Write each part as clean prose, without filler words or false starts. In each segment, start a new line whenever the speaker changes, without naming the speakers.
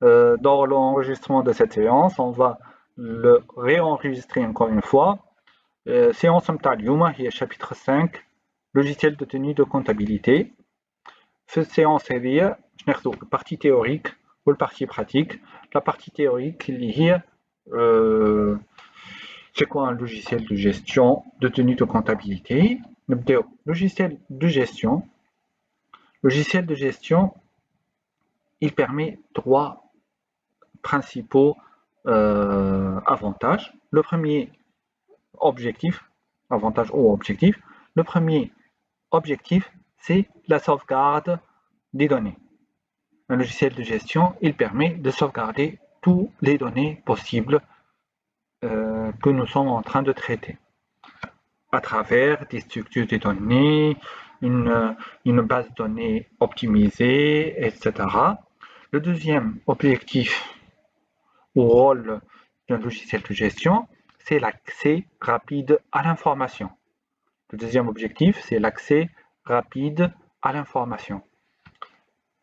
Dans l'enregistrement de cette séance, on va le réenregistrer encore une fois. Séance متاع اليوم هي chapitre 5 logiciel de tenue de comptabilité. Cette séance هذه باش ناخذوا البارتي تhéorique والبارتي pratique. La partie théorique اللي هي c'est quoi un logiciel de gestion de tenue de comptabilité. نبداو logiciel de gestion. Logiciel de gestion, il permet trois principaux avantages. Le premier objectif, avantage ou objectif, le premier objectif, c'est la sauvegarde des données. Un logiciel de gestion, il permet de sauvegarder toutes les données possibles que nous sommes en train de traiter à travers des structures de données, une base de données optimisée, etc. Le deuxième objectif ou rôle d'un logiciel de gestion, c'est l'accès rapide à l'information. Le deuxième objectif, c'est l'accès rapide à l'information.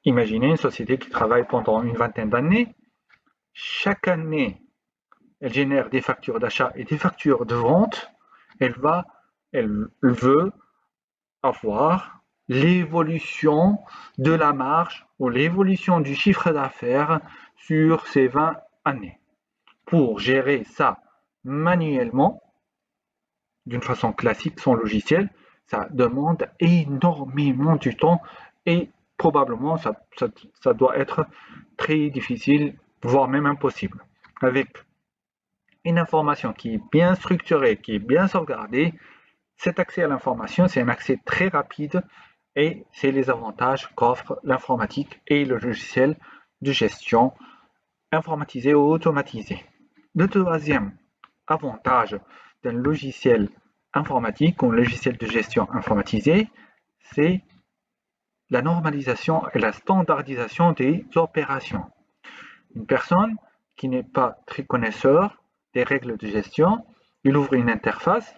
Imaginez une société qui travaille pendant une vingtaine d'années. Chaque année, elle génère des factures d'achat et des factures de vente. Elle veut avoir l'évolution de la marge ou l'évolution du chiffre d'affaires sur ces 20 années. Pour gérer ça manuellement, d'une façon classique, sans logiciel, ça demande énormément du temps et probablement ça doit être très difficile, voire même impossible. Avec une information qui est bien structurée, qui est bien sauvegardée, cet accès à l'information, c'est un accès très rapide et c'est les avantages qu'offre l'informatique et le logiciel de gestion informatisé ou automatisé. Le troisième avantage d'un logiciel informatique ou un logiciel de gestion informatisé, c'est la normalisation et la standardisation des opérations. Une personne qui n'est pas très connaisseur des règles de gestion, il ouvre une interface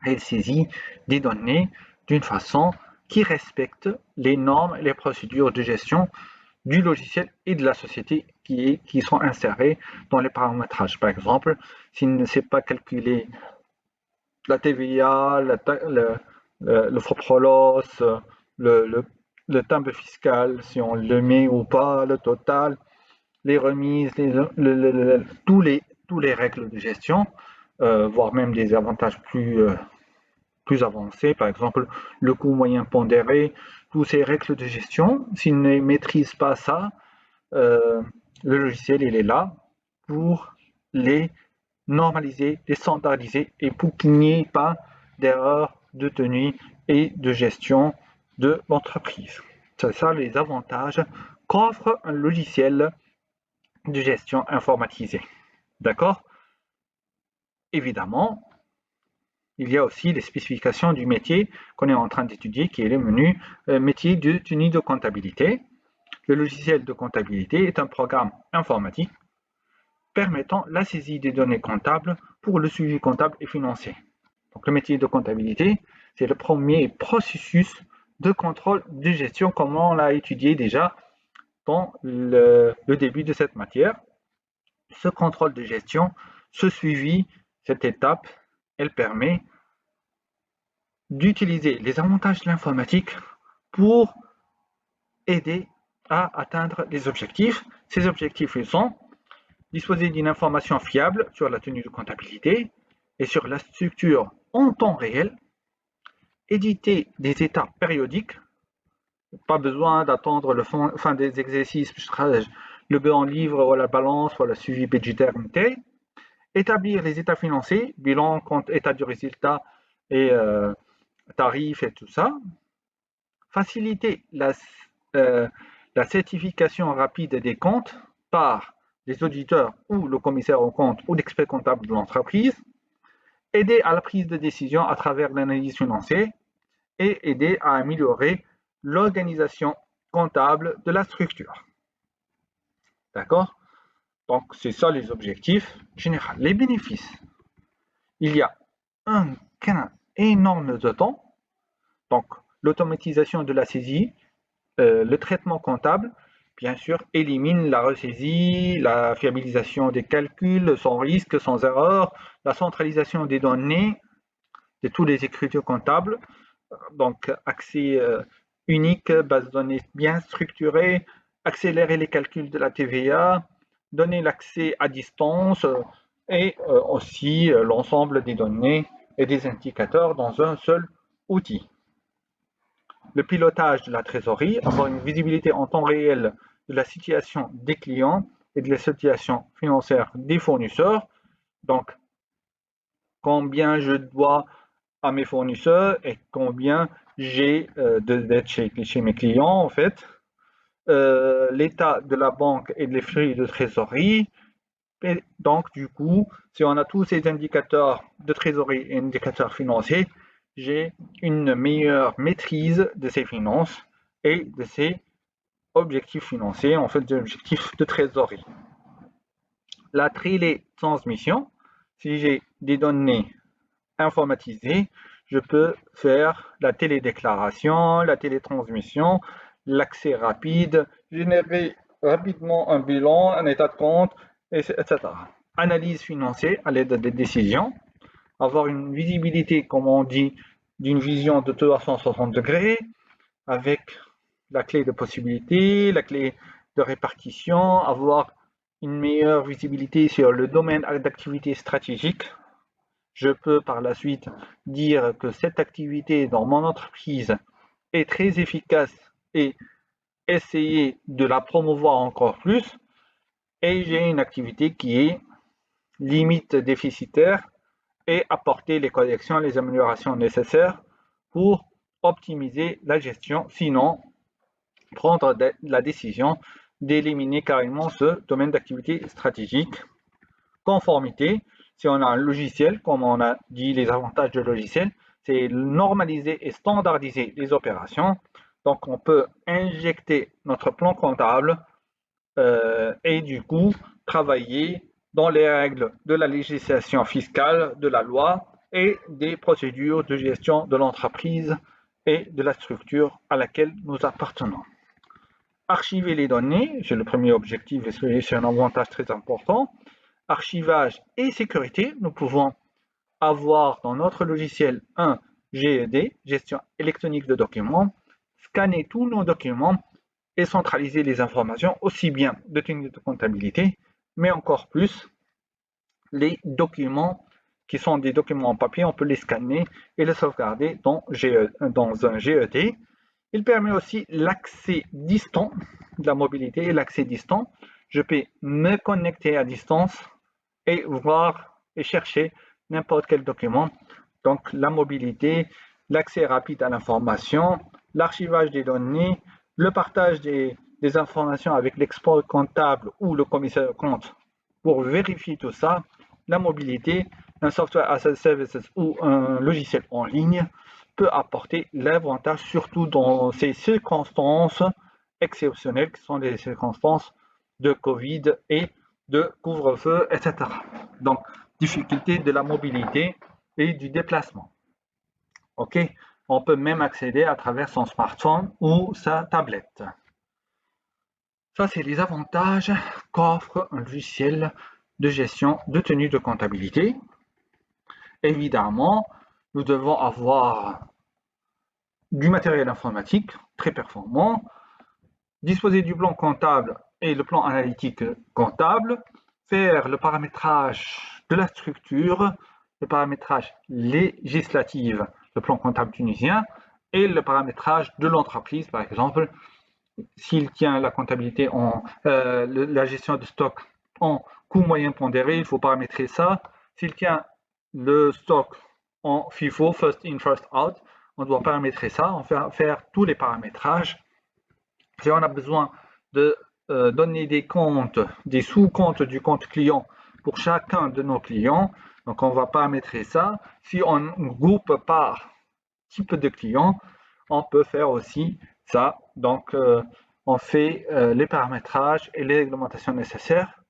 et il saisit des données d'une façon qui respecte les normes et les procédures de gestion du logiciel et de la société qui sont insérés dans les paramétrages. Par exemple, s'il ne sait pas calculer la TVA, le FOPROLOS, le timbre fiscal, si on le met ou pas, le total, les remises, tous les règles de gestion, voire même des avantages plus avancés, par exemple le coût moyen pondéré, toutes ces règles de gestion, s'il ne maîtrise pas ça, le logiciel il est là pour les normaliser, les standardiser et pour qu'il n'y ait pas d'erreurs de tenue et de gestion de l'entreprise. C'est ça les avantages qu'offre un logiciel de gestion informatisé. D'accord? Évidemment, il y a aussi les spécifications du métier qu'on est en train d'étudier, qui est le menu métier de tenue de comptabilité. Le logiciel de comptabilité est un programme informatique permettant la saisie des données comptables pour le suivi comptable et financier. Donc, le métier de comptabilité, c'est le premier processus de contrôle de gestion, comme on l'a étudié déjà dans le début de cette matière. Ce contrôle de gestion, ce suivi, cette étape, elle permet d'utiliser les avantages de l'informatique pour aider à atteindre les objectifs. Ces objectifs, ils sont disposer d'une information fiable sur la tenue de comptabilité et sur la structure en temps réel, éditer des états périodiques, pas besoin d'attendre la fin des exercices, le grand livre ou la balance ou le suivi budgétaire, établir les états financiers, bilan, compte, état du résultat et tarifs et tout ça, faciliter la certification rapide des comptes par les auditeurs ou le commissaire aux comptes ou l'expert comptable de l'entreprise, aider à la prise de décision à travers l'analyse financière et aider à améliorer l'organisation comptable de la structure. D'accord? Donc, c'est ça les objectifs généraux. Les bénéfices. Il y a un gain énorme de temps. Donc, l'automatisation de la saisie, le traitement comptable, bien sûr, élimine la ressaisie, la fiabilisation des calculs sans risque, sans erreur, la centralisation des données de tous les écritures comptables, donc accès unique, base de données bien structurée, accélérer les calculs de la TVA, donner l'accès à distance et aussi l'ensemble des données et des indicateurs dans un seul outil. Le pilotage de la trésorerie, avoir une visibilité en temps réel de la situation des clients et de la situation financière des fournisseurs. Donc, combien je dois à mes fournisseurs et combien j'ai de dettes chez mes clients, en fait. L'état de la banque et les flux de trésorerie. Et donc, du coup, si on a tous ces indicateurs de trésorerie et indicateurs financiers, j'ai une meilleure maîtrise de ces finances et de ces objectifs financiers, en fait, des objectifs de trésorerie. La télétransmission, si j'ai des données informatisées, je peux faire la télédéclaration, la télétransmission, l'accès rapide, générer rapidement un bilan, un état de compte, etc. Analyse financière à l'aide des décisions, avoir une visibilité, comme on dit, d'une vision de 360 degrés, avec la clé de possibilité, la clé de répartition, avoir une meilleure visibilité sur le domaine d'activité stratégique. Je peux par la suite dire que cette activité dans mon entreprise est très efficace et essayer de la promouvoir encore plus. Et j'ai une activité qui est limite déficitaire et apporter les corrections, les améliorations nécessaires pour optimiser la gestion, sinon prendre la décision d'éliminer carrément ce domaine d'activité stratégique. Conformité, si on a un logiciel, comme on a dit, les avantages du logiciel, c'est normaliser et standardiser les opérations. Donc, on peut injecter notre plan comptable et du coup, travailler dans les règles de la législation fiscale, de la loi et des procédures de gestion de l'entreprise et de la structure à laquelle nous appartenons. Archiver les données, c'est le premier objectif et c'est un avantage très important. Archivage et sécurité, nous pouvons avoir dans notre logiciel un GED, gestion électronique de documents, scanner tous nos documents et centraliser les informations, aussi bien de tenue de comptabilité, mais encore plus les documents qui sont des documents en papier, on peut les scanner et les sauvegarder dans un GED. Il permet aussi l'accès distant, de la mobilité et l'accès distant. Je peux me connecter à distance et voir et chercher n'importe quel document. Donc la mobilité, l'accès rapide à l'information, l'archivage des données, le partage des informations avec l'expert comptable ou le commissaire de compte pour vérifier tout ça, la mobilité, un software as a service ou un logiciel en ligne peut apporter l'avantage, surtout dans ces circonstances exceptionnelles qui sont les circonstances de Covid et de couvre-feu, etc. Donc, difficulté de la mobilité et du déplacement. OK? On peut même accéder à travers son smartphone ou sa tablette. Ça, c'est les avantages qu'offre un logiciel de gestion de tenue de comptabilité. Évidemment, nous devons avoir du matériel informatique très performant, disposer du plan comptable et le plan analytique comptable, faire le paramétrage de la structure, le paramétrage législatif, le plan comptable tunisien, et le paramétrage de l'entreprise, par exemple, s'il tient la comptabilité la gestion de stock en coût moyen pondéré, il faut paramétrer ça. S'il tient le stock en FIFO, first in, first out, on doit paramétrer ça, on va faire tous les paramétrages. Si on a besoin de donner des comptes, des sous-comptes du compte client pour chacun de nos clients, donc on va paramétrer ça. Si on groupe par type de client, on peut faire aussi ça. Donc, on fait les paramétrages et les réglementations nécessaires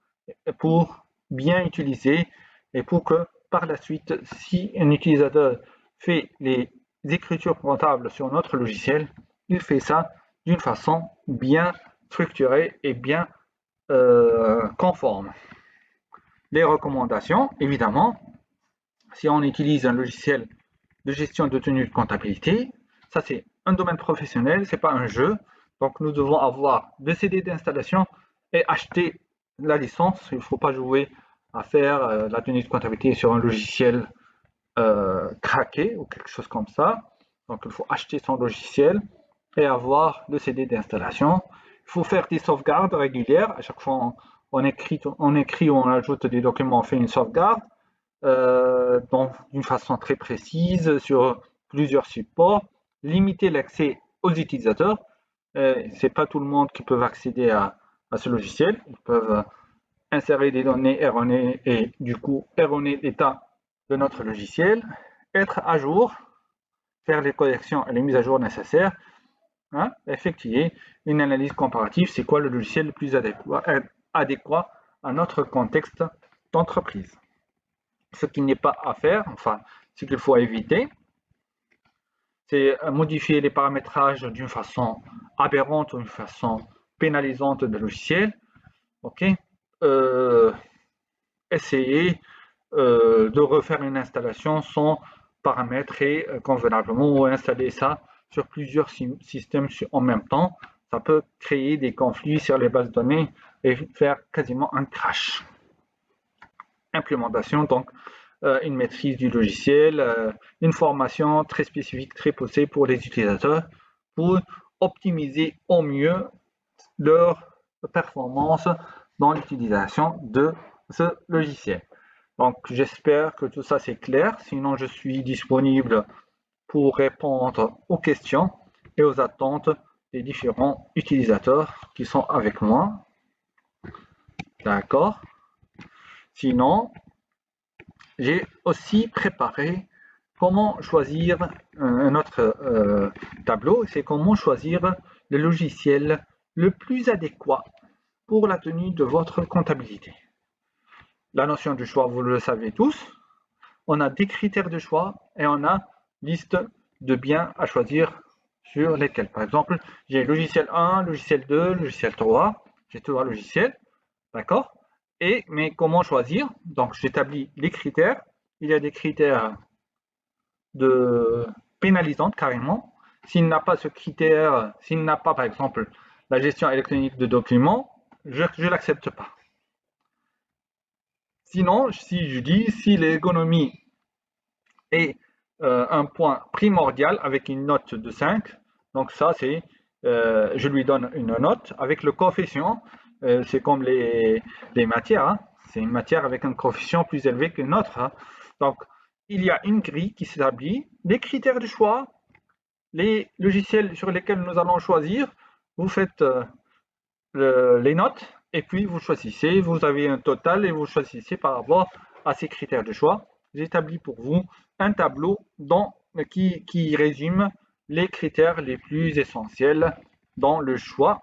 pour bien utiliser et pour que par la suite, si un utilisateur fait les écritures comptables sur notre logiciel, il fait ça d'une façon bien structuré et bien conforme. Les recommandations, évidemment, si on utilise un logiciel de gestion de tenue de comptabilité, ça c'est un domaine professionnel, c'est pas un jeu. Donc nous devons avoir le CD d'installation et acheter la licence. Il ne faut pas jouer à faire la tenue de comptabilité sur un logiciel craqué ou quelque chose comme ça. Donc il faut acheter son logiciel et avoir le CD d'installation. Il faut faire des sauvegardes régulières. À chaque fois on écrit ou on ajoute des documents, on fait une sauvegarde d'une façon très précise sur plusieurs supports. Limiter l'accès aux utilisateurs. C'est pas tout le monde qui peut accéder à ce logiciel. Ils peuvent insérer des données erronées et du coup erroner l'état de notre logiciel. Être à jour, faire les corrections et les mises à jour nécessaires. Effectuer une analyse comparative, c'est quoi le logiciel le plus adéquat à notre contexte d'entreprise. Ce qui n'est pas à faire, enfin, ce qu'il faut éviter, c'est modifier les paramétrages d'une façon aberrante ou d'une façon pénalisante de logiciel. Ok, essayer de refaire une installation sans paramétrer convenablement ou installer ça sur plusieurs systèmes en même temps. Ça peut créer des conflits sur les bases de données et faire quasiment un crash. Implémentation, donc une maîtrise du logiciel, une formation très spécifique, très poussée pour les utilisateurs pour optimiser au mieux leur performance dans l'utilisation de ce logiciel. Donc j'espère que tout ça c'est clair, sinon je suis disponible pour répondre aux questions et aux attentes des différents utilisateurs qui sont avec moi. D'accord. Sinon, j'ai aussi préparé comment choisir un autre tableau, c'est comment choisir le logiciel le plus adéquat pour la tenue de votre comptabilité. La notion du choix, vous le savez tous, on a des critères de choix et on a liste de biens à choisir sur lesquels. Par exemple, j'ai logiciel 1, logiciel 2, logiciel 3, j'ai 3 logiciels, d'accord? Mais comment choisir? Donc j'établis les critères. Il y a des critères de pénalisantes carrément. S'il n'a pas ce critère, s'il n'a pas par exemple la gestion électronique de documents, je ne l'accepte pas. Sinon, si je dis si l'ergonomie est un point primordial avec une note de 5, donc ça c'est, je lui donne une note avec le coefficient, c'est comme les matières, hein. C'est une matière avec un coefficient plus élevé qu'une autre, hein. Donc il y a une grille qui s'établit, les critères de choix, les logiciels sur lesquels nous allons choisir, vous faites les notes et puis vous choisissez, vous avez un total et vous choisissez par rapport à ces critères de choix. J'établis pour vous un tableau qui résume les critères les plus essentiels dans le choix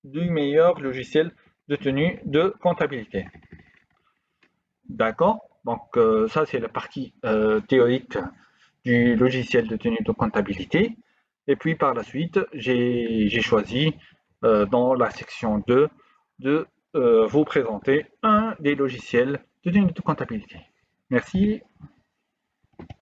du meilleur logiciel de tenue de comptabilité. D'accord? Donc ça c'est la partie théorique du logiciel de tenue de comptabilité. Et puis par la suite, j'ai choisi dans la section 2 de vous présenter un des logiciels de tenue de comptabilité. Merci.